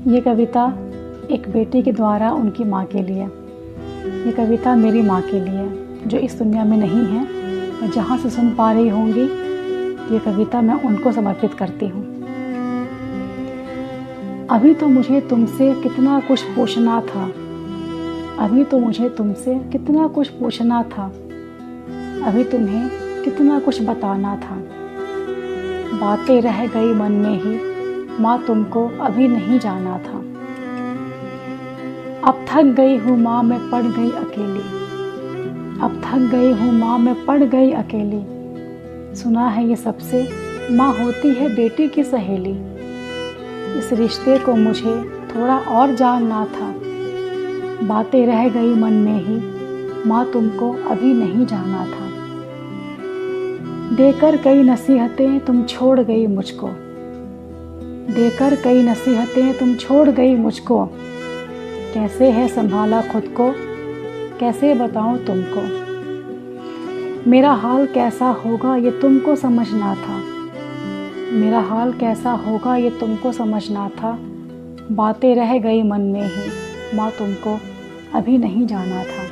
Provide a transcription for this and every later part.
ये कविता एक बेटी के द्वारा उनकी माँ के लिए। ये कविता मेरी माँ के लिए जो इस दुनिया में नहीं है, और जहाँ से सुन पा रही होंगी ये कविता मैं उनको समर्पित करती हूँ। अभी तो मुझे तुमसे कितना कुछ पूछना था, अभी तो मुझे तुमसे कितना कुछ पूछना था, अभी तुम्हें कितना कुछ बताना था। बातें रह गई मन में ही, माँ तुमको अभी नहीं जाना था। अब थक गई हूँ माँ मैं पड़ गई अकेली, अब थक गई हूँ माँ मैं पड़ गई अकेली। सुना है ये सबसे माँ होती है बेटी की सहेली। इस रिश्ते को मुझे थोड़ा और जानना था। बातें रह गई मन में ही, माँ तुमको अभी नहीं जाना था। देकर कई नसीहतें तुम छोड़ गई मुझको, देकर कई नसीहतें तुम छोड़ गई मुझको। कैसे है संभाला खुद को, कैसे बताऊं तुमको। मेरा हाल कैसा होगा ये तुमको समझना था, मेरा हाल कैसा होगा ये तुमको समझना था। बातें रह गई मन में ही, माँ तुमको अभी नहीं जाना था।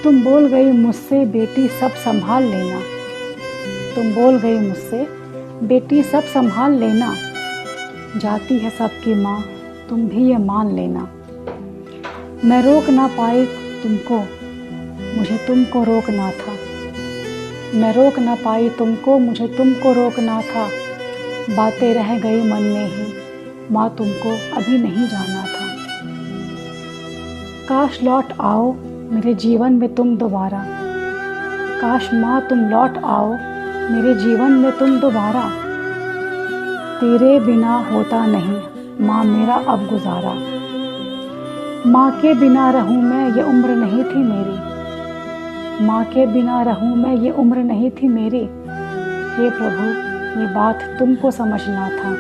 तुम बोल गई मुझसे बेटी सब संभाल लेना, तुम बोल गई मुझसे बेटी सब संभाल लेना। जाती है सबकी माँ तुम भी ये मान लेना। मैं रोक ना पाई तुमको, मुझे तुमको रोकना था। मैं रोक ना पाई तुमको, मुझे तुमको रोकना था। बातें रह गई मन में ही, माँ तुमको अभी नहीं जाना था। काश लौट आओ मेरे जीवन में तुम दोबारा, काश माँ तुम लौट आओ मेरे जीवन में तुम दोबारा। तेरे बिना होता नहीं माँ मेरा अब गुजारा। माँ के बिना रहूँ मैं ये उम्र नहीं थी मेरी, माँ के बिना रहूँ मैं ये उम्र नहीं थी मेरी। हे प्रभु ये बात तुमको समझना था।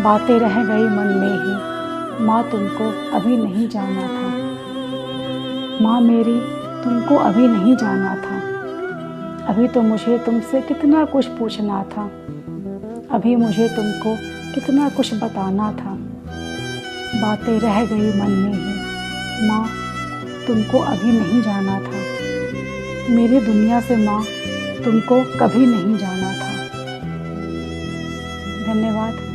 बातें रह गई मन में ही, माँ तुमको अभी नहीं जाना था। माँ मेरी तुमको अभी नहीं जाना था। अभी तो मुझे तुमसे कितना कुछ पूछना था, अभी मुझे तुमको कितना कुछ बताना था। बातें रह गई मन में ही, माँ तुमको अभी नहीं जाना था। मेरी दुनिया से माँ तुमको कभी नहीं जाना था। धन्यवाद।